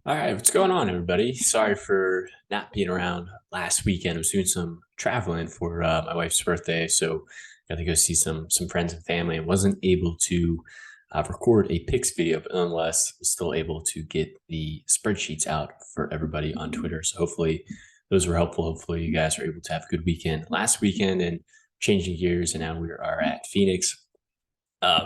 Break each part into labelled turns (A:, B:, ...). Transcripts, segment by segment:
A: All right, what's going on, everybody? Sorry for not being around last weekend. I was doing some traveling for my wife's birthday, so got to go see some friends and family, and wasn't able to record a picks video, but nonetheless was still able to get the spreadsheets out for everybody on Twitter. So hopefully those were helpful. Hopefully you guys were able to have a good weekend last weekend and changing gears, and now we are at Phoenix.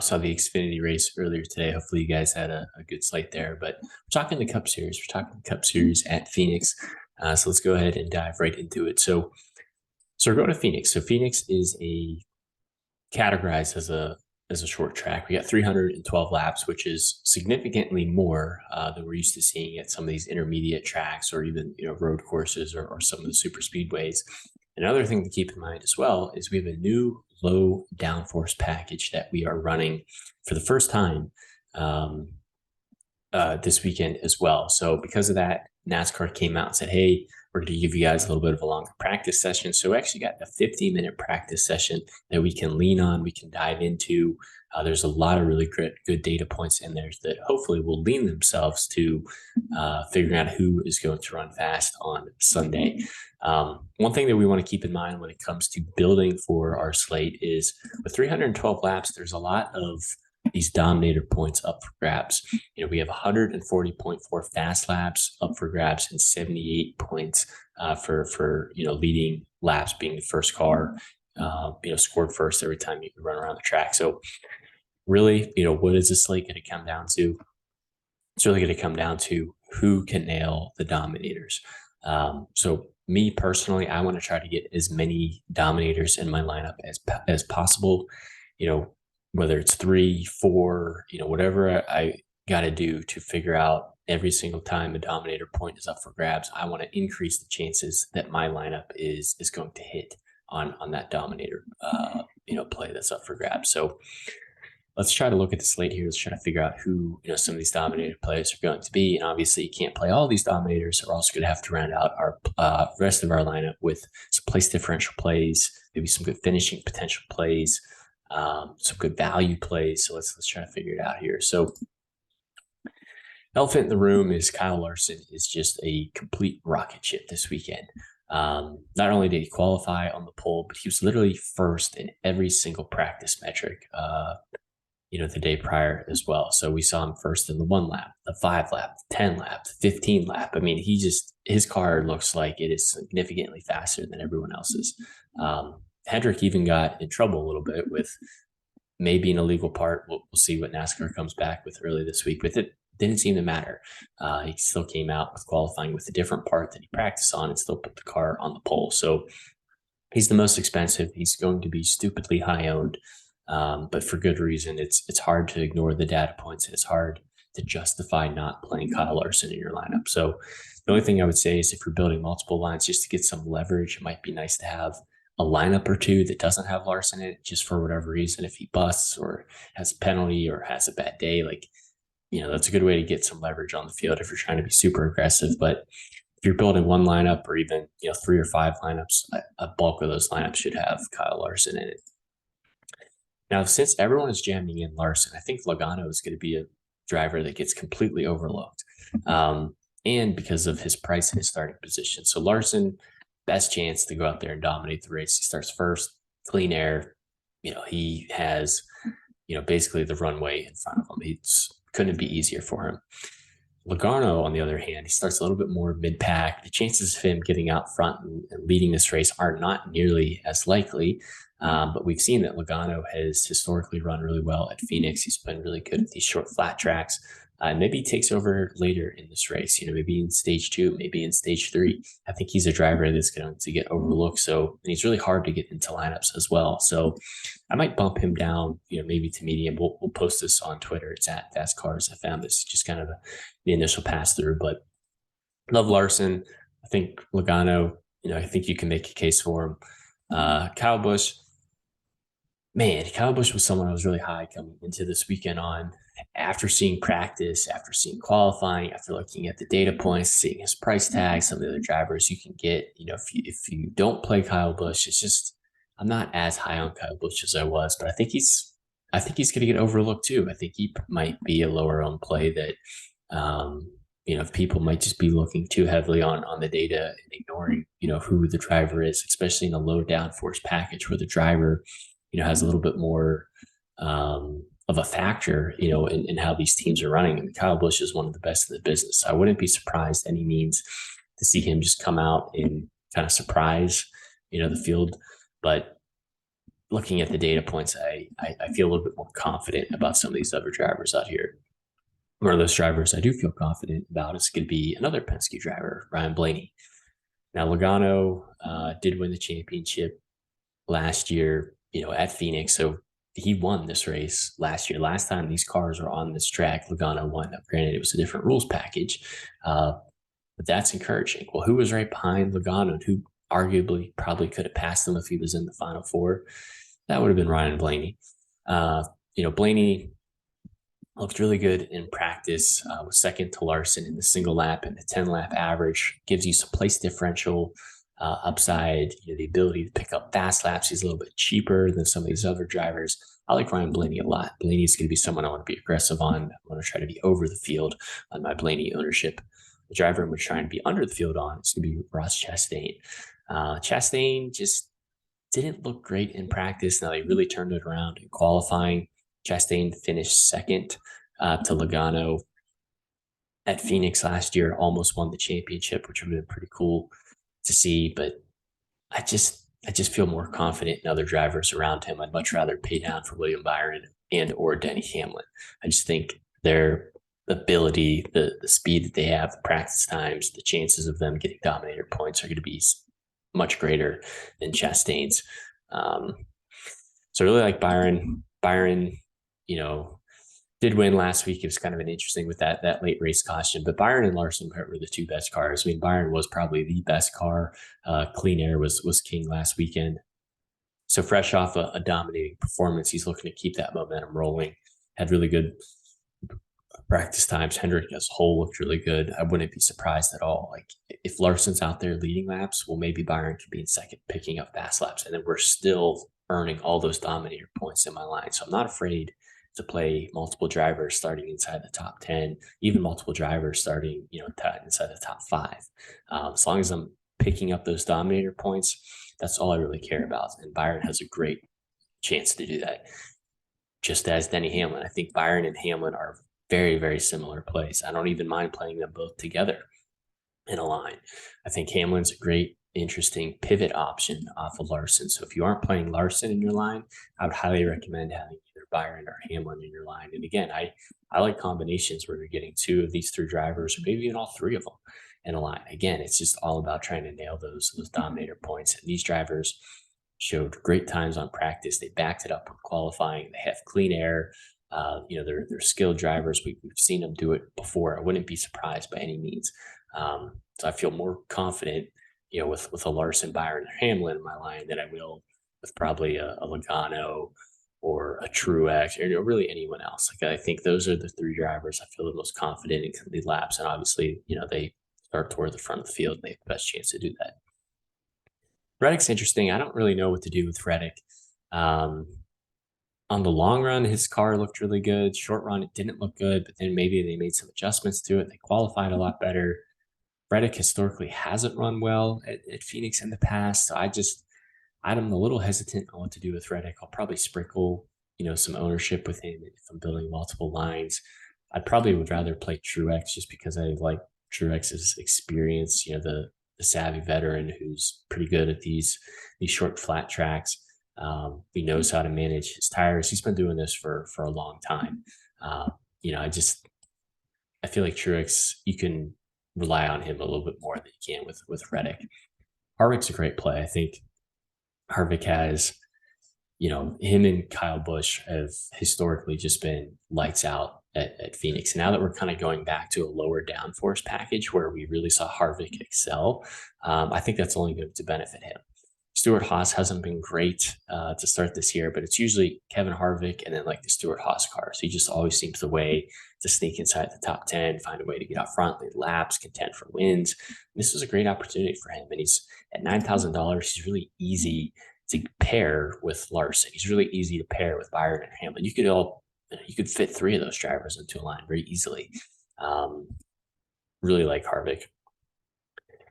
A: Saw the Xfinity race earlier today. Hopefully, you guys had a good slate there. But we're talking the Cup Series. We're talking the Cup Series at Phoenix. So let's go ahead and dive right into it. So we're going to Phoenix. So Phoenix is categorized as a short track. We got 312 laps, which is significantly more than we're used to seeing at some of these intermediate tracks or even road courses or some of the super speedways. Another thing to keep in mind as well is we have a new low downforce package that we are running for the first time this weekend as well. So because of that, NASCAR came out and said, hey, we're going to give you guys a little bit of a longer practice session. So we actually got a 50-minute practice session that we can lean on, we can dive into. There's a lot of really good data points in there that hopefully will lean themselves to figuring out who is going to run fast on Sunday. One thing that we want to keep in mind when it comes to building for our slate is with 312 laps, there's a lot of these Dominator points up for grabs. We have 140.4 fast laps up for grabs and 78 points for leading laps, being the first car, scored first every time you run around the track. So really, what is this slate going to come down to? It's really going to come down to who can nail the Dominators. So me personally, I want to try to get as many Dominators in my lineup as possible. Whether it's 3, 4, whatever I got to do to figure out every single time a Dominator point is up for grabs, I want to increase the chances that my lineup is going to hit on that Dominator, play that's up for grabs. So let's try to look at the slate here. Let's try to figure out who some of these Dominator players are going to be. And obviously, you can't play all these Dominators. We're also going to have to round out our rest of our lineup with some place differential plays, maybe some good finishing potential plays, some good value plays. So let's try to figure it out here. So elephant in the room is Kyle Larson is just a complete rocket ship this weekend. Not only did he qualify on the pole, but he was literally first in every single practice metric, the day prior as well. So we saw him first in the 1 lap, the 5 lap, the 10 lap, the 15 lap. I mean, his car looks like it is significantly faster than everyone else's. Hendrick even got in trouble a little bit with maybe an illegal part. We'll see what NASCAR comes back with early this week. With it, didn't seem to matter. He still came out with qualifying with a different part that he practiced on and still put the car on the pole. So he's the most expensive. He's going to be stupidly high owned, but for good reason. It's hard to ignore the data points, and it's hard to justify not playing Kyle Larson in your lineup. So the only thing I would say is if you're building multiple lines just to get some leverage, it might be nice to have a lineup or two that doesn't have Larson in it, just for whatever reason. If he busts or has a penalty or has a bad day, that's a good way to get some leverage on the field if you're trying to be super aggressive. But if you're building one lineup or even 3 or 5 lineups, a bulk of those lineups should have Kyle Larson in it. Now, since everyone is jamming in Larson, I think Logano is going to be a driver that gets completely overlooked, and because of his price and his starting position. So Larson, best chance to go out there and dominate the race. He starts first, clean air. He has, basically the runway in front of him. It's couldn't be easier for him. Logano, on the other hand, he starts a little bit more mid-pack. The chances of him getting out front and leading this race are not nearly as likely. But we've seen that Logano has historically run really well at Phoenix. He's been really good at these short flat tracks. Maybe he takes over later in this race, maybe in stage 2, maybe in stage 3. I think he's a driver that's going to get overlooked. So, and he's really hard to get into lineups as well. So I might bump him down, maybe to medium. We'll post this on Twitter. It's at Fast Cars. I found this just kind of the initial pass through, but love Larson. I think Logano, I think you can make a case for him. Kyle Busch, man, Kyle Busch was someone I was really high coming into this weekend on. After seeing practice, after seeing qualifying, after looking at the data points, seeing his price tag, some of the other drivers you can get, if you don't play Kyle Busch, it's just I'm not as high on Kyle Busch as I was, but I think he's going to get overlooked too. I think he might be a lower owned play that if people might just be looking too heavily on the data and ignoring, who the driver is, especially in a low downforce package where the driver, has a little bit more of a factor, in how these teams are running. And Kyle Busch is one of the best in the business. So I wouldn't be surprised any means to see him just come out and kind of surprise, the field. But looking at the data points, I feel a little bit more confident about some of these other drivers out here. One of those drivers I do feel confident about is going to be another Penske driver, Ryan Blaney. Now, Logano did win the championship last year, at Phoenix. So he won this race last year. Last time these cars were on this track, Logano won. Now, granted, it was a different rules package, but that's encouraging. Well, who was right behind Logano and who arguably probably could have passed him if he was in the Final Four? That would have been Ryan Blaney. Blaney looked really good in practice, was second to Larson in the single lap, and the 10-lap average gives you some place differential upside, the ability to pick up fast laps. He's a little bit cheaper than some of these other drivers. I like Ryan Blaney a lot. Blaney's going to be someone I want to be aggressive on. I want to try to be over the field on my Blaney ownership. The driver I'm trying to be under the field on is going to be Ross Chastain. Chastain just didn't look great in practice. Now they really turned it around in qualifying. Chastain finished second to Logano at Phoenix last year, almost won the championship, which would have been pretty cool to see. But I just feel more confident in other drivers around him. I'd much rather pay down for William Byron and or Denny Hamlin. I just think their ability, the speed that they have, the practice times, the chances of them getting Dominator points are going to be much greater than Chastain's. So I really like Byron. Byron, did win last week. It was kind of an interesting with that late race caution, but Byron and Larson were the two best cars. I mean, Byron was probably the best car. Clean Air was king last weekend. So fresh off a dominating performance, he's looking to keep that momentum rolling. Had really good practice times. Hendrick as a whole looked really good. I wouldn't be surprised at all. Like if Larson's out there leading laps, well, maybe Byron could be in second, picking up fast laps, and then we're still earning all those Dominator points in my line. So I'm not afraid to play multiple drivers starting inside the top 10, even multiple drivers starting, inside the top 5. As long as I'm picking up those Dominator points, that's all I really care about. And Byron has a great chance to do that. Just as Denny Hamlin, I think Byron and Hamlin are very, very similar plays. I don't even mind playing them both together in a line. I think Hamlin's a great, interesting pivot option off of Larson. So if you aren't playing Larson in your line, I would highly recommend having either Byron or Hamlin in your line. And again, I like combinations where you're getting 2 of these 3 drivers, or maybe even all 3 of them in a line. Again, it's just all about trying to nail those Dominator points. And these drivers showed great times on practice. They backed it up with qualifying. They have clean air. They're skilled drivers. We've seen them do it before. I wouldn't be surprised by any means. So I feel more confident, with a Larson, Byron, or Hamlin in my line than I will with probably a Logano or a Truex or really anyone else. Like I think those are the 3 drivers I feel the most confident in complete laps. And obviously, they start toward the front of the field and they have the best chance to do that. Reddick's interesting. I don't really know what to do with Reddick. On the long run, his car looked really good. Short run, it didn't look good, but then maybe they made some adjustments to it. They qualified a lot better. Reddick historically hasn't run well at Phoenix in the past. So I'm a little hesitant on what to do with Reddick. I'll probably sprinkle, some ownership with him if I'm building multiple lines. I probably would rather play Truex just because I like Truex's experience, the savvy veteran who's pretty good at these short flat tracks. He knows how to manage his tires. He's been doing this for a long time. I feel like Truex, you can rely on him a little bit more than you can with Reddick. Harvick's a great play. I think Harvick has, him and Kyle Busch have historically just been lights out at Phoenix. And now that we're kind of going back to a lower downforce package where we really saw Harvick excel, I think that's only going to benefit him. Stewart-Haas hasn't been great to start this year, but it's usually Kevin Harvick and then like the Stewart-Haas cars. He just always seems the way to sneak inside the top 10, find a way to get out front, lead laps, contend for wins. This was a great opportunity for him. And he's at $9,000. He's really easy to pair with Larson. He's really easy to pair with Byron and Hamlin. You could fit 3 of those drivers into a line very easily. Really like Harvick.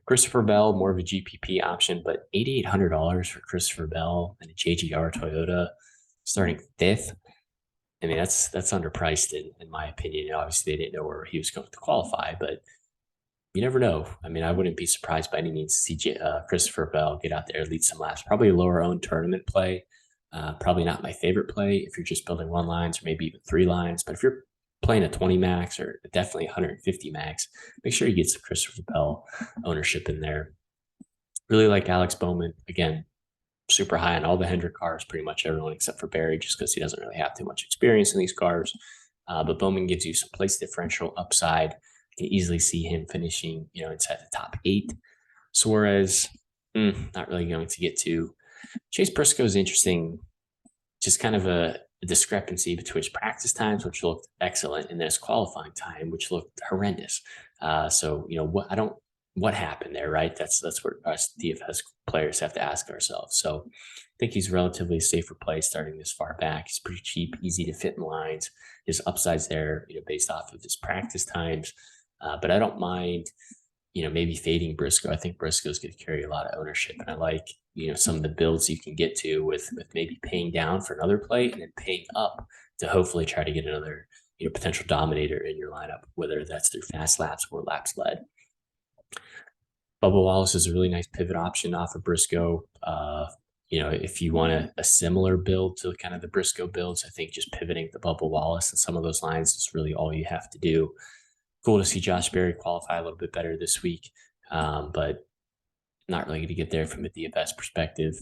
A: Christopher Bell, more of a GPP option, but $8,800 for Christopher Bell and a JGR Toyota starting fifth. I mean, that's underpriced in my opinion. Obviously, they didn't know where he was going to qualify, but you never know. I mean, I wouldn't be surprised by any means to see Christopher Bell get out there, lead some laps. Probably a lower owned tournament play. Probably not my favorite play if you're just building one lines or maybe even three lines. But if you're playing a 20 max or definitely 150 max, make sure you get some Christopher Bell ownership in there. Really like Alex Bowman. Again, super high on all the Hendrick cars, pretty much everyone except for Barry, just because he doesn't really have too much experience in these cars. But Bowman gives you some place differential upside. You can easily see him finishing, inside the top 8. Suarez, not really going to get to. Chase Briscoe is interesting. Just kind of a discrepancy between his practice times, which looked excellent, and then his qualifying time, which looked horrendous. What happened there, right? That's what us DFS players have to ask ourselves. So I think he's relatively a safer play starting this far back. He's pretty cheap, easy to fit in lines. His upside's there, based off of his practice times. But I don't mind, maybe fading Briscoe. I think Briscoe's going to carry a lot of ownership. And I like, some of the builds you can get to with maybe paying down for another play and then paying up to hopefully try to get another, potential dominator in your lineup, whether that's through fast laps or laps led. Bubba Wallace is a really nice pivot option off of Briscoe. If you want a similar build to kind of the Briscoe builds, I think just pivoting the Bubba Wallace and some of those lines is really all you have to do. Cool to see Josh Berry qualify a little bit better this week, but not really going to get there from a DFS perspective.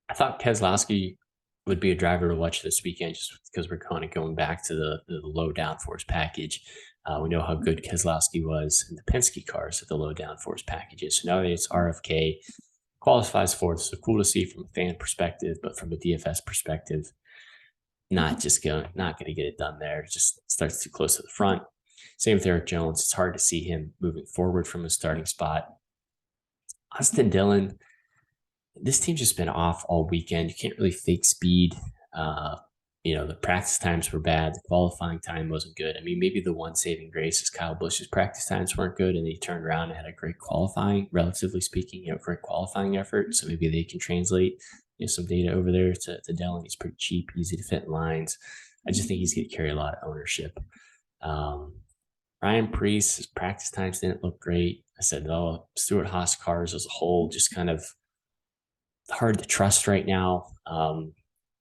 A: I thought Keselowski would be a driver to watch this weekend just because we're kind of going back to the low downforce package. We know how good Keselowski was in the Penske cars at the low downforce packages. So now that it's RFK, qualifies fourth. So cool to see from a fan perspective, but from a DFS perspective, not going to get it done there. It just starts too close to the front. Same with Eric Jones. It's hard to see him moving forward from a starting spot. Austin Dillon, this team's just been off all weekend. You can't really fake speed. The practice times were bad. The qualifying time wasn't good. I mean, maybe the one saving grace is Kyle Busch's practice times weren't good, and he turned around and had a great qualifying, relatively speaking, great qualifying effort. So maybe they can translate some data over there to Dillon. He's pretty cheap, easy to fit in lines. I just think he's going to carry a lot of ownership. Ryan Preece, his practice times didn't look great. I said, Stuart Haas cars as a whole, just kind of hard to trust right now.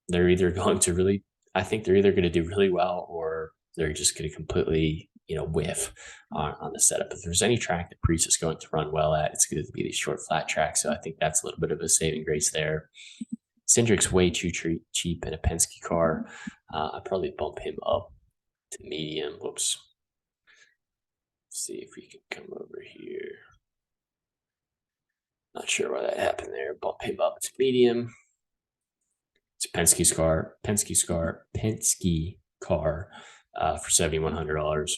A: They're either going to I think they're either going to do really well or they're just going to completely, whiff on the setup. If there's any track that Preece is going to run well at, it's going to be these short flat tracks. So I think that's a little bit of a saving grace there. Cindric's way too cheap in a Penske car. I'd probably bump him up to medium. Whoops. See if we can come over here. Not sure why that happened there. Bump him up to medium. It's a Penske car for $7,100.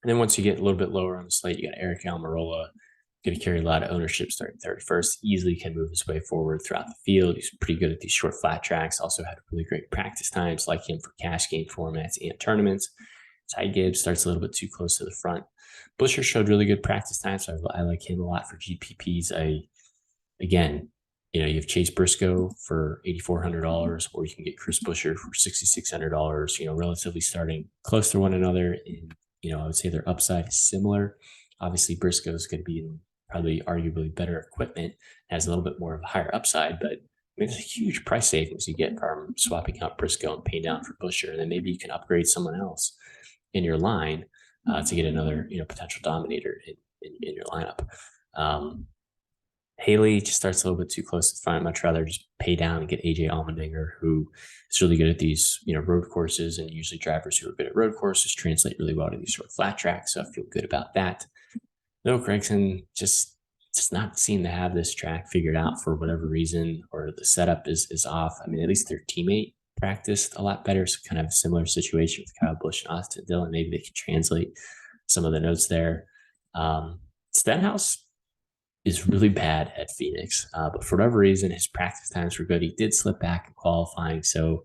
A: And then once you get a little bit lower on the slate, you got Eric Almirola, going to carry a lot of ownership starting 31st. Easily can move his way forward throughout the field. He's pretty good at these short flat tracks. Also had really great practice times, like him for cash game formats and tournaments. Ty Gibbs starts a little bit too close to the front. Buscher showed really good practice time, so I like him a lot for GPPs. You have Chase Briscoe for $8,400, or you can get Chris Buescher for $6,600. Relatively starting close to one another, and I would say their upside is similar. Obviously, Briscoe is going to be in probably arguably better equipment, has a little bit more of a higher upside, but there's a huge price savings you get from swapping out Briscoe and paying down for Buescher, and then maybe you can upgrade someone else in your line to get another potential dominator in your lineup. Haley just starts a little bit too close to the front. I'd much rather just pay down and get AJ Allmendinger, who is really good at these road courses, and usually drivers who are good at road courses translate really well to these short flat tracks. So I feel good about that. Noah Gragson just does not seem to have this track figured out for whatever reason, or the setup is off. I mean, at least their teammate practiced a lot better. So kind of a similar situation with Kyle Busch and Austin Dillon. Maybe they can translate some of the notes there. Stenhouse is really bad at Phoenix, but for whatever reason, his practice times were good. He did slip back in qualifying. So,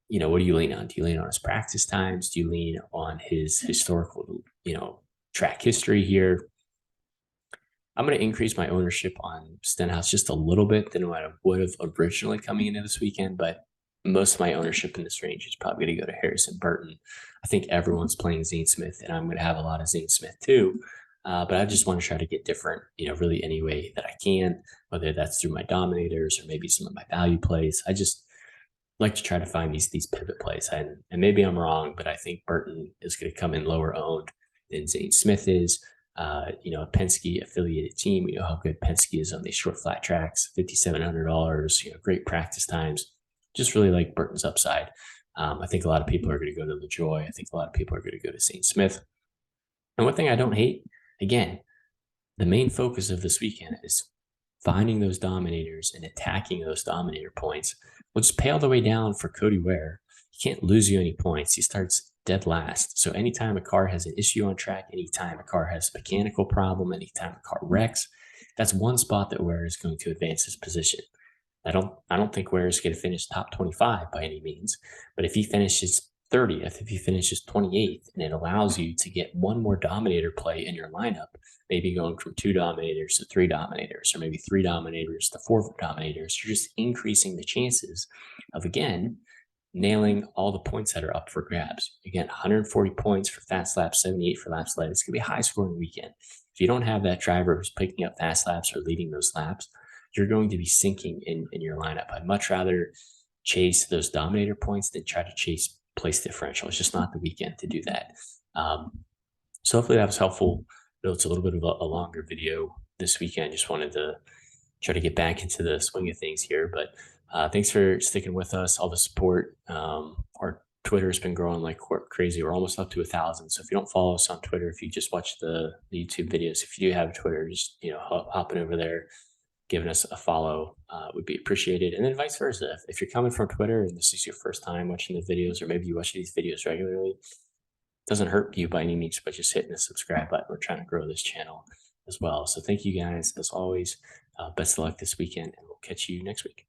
A: what do you lean on? Do you lean on his practice times? Do you lean on his historical, track history here. I'm going to increase my ownership on Stenhouse just a little bit than what I would have originally coming into this weekend, but most of my ownership in this range is probably going to go to Harrison Burton. I think everyone's playing Zane Smith, and I'm going to have a lot of Zane Smith too. But I just want to try to get different, really any way that I can, whether that's through my dominators or maybe some of my value plays. I just like to try to find these pivot plays. And maybe I'm wrong, but I think Burton is going to come in lower owned than Zane Smith is. A Penske affiliated team. We know how good Penske is on these short flat tracks, $5,700, great practice times. Just really like Burton's upside. I think a lot of people are going to go to LaJoy. I think a lot of people are going to go to St. Smith. And one thing I don't hate, again, the main focus of this weekend is finding those dominators and attacking those dominator points. We'll just pay all the way down for Cody Ware. He can't lose you any points. He starts dead last. So anytime a car has an issue on track, anytime a car has a mechanical problem, anytime a car wrecks, that's one spot that Ware is going to advance his position. I don't think Ware is going to finish top 25 by any means, but if he finishes 30th, if he finishes 28th, and it allows you to get one more dominator play in your lineup, maybe going from 2 dominators to 3 dominators, or maybe 3 dominators to 4 dominators, you're just increasing the chances of, again, nailing all the points that are up for grabs. Again, 140 points for fast laps, 78 for laps led. It's going to be a high scoring weekend. If you don't have that driver who's picking up fast laps or leading those laps, you're going to be sinking in your lineup. I'd much rather chase those dominator points than try to chase place differential. It's just not the weekend to do that. So hopefully that was helpful. I know it's a little bit of a longer video this weekend. Just wanted to try to get back into the swing of things here, but thanks for sticking with us, all the support. Our Twitter has been growing like crazy. We're almost up to 1,000. So if you don't follow us on Twitter, if you just watch the YouTube videos, if you do have a Twitter, just hopping over there, giving us a follow would be appreciated. And then vice versa. If you're coming from Twitter and this is your first time watching the videos, or maybe you watch these videos regularly, it doesn't hurt you by any means, but just hitting the subscribe button. We're trying to grow this channel as well. So thank you guys, as always. Best of luck this weekend, and we'll catch you next week.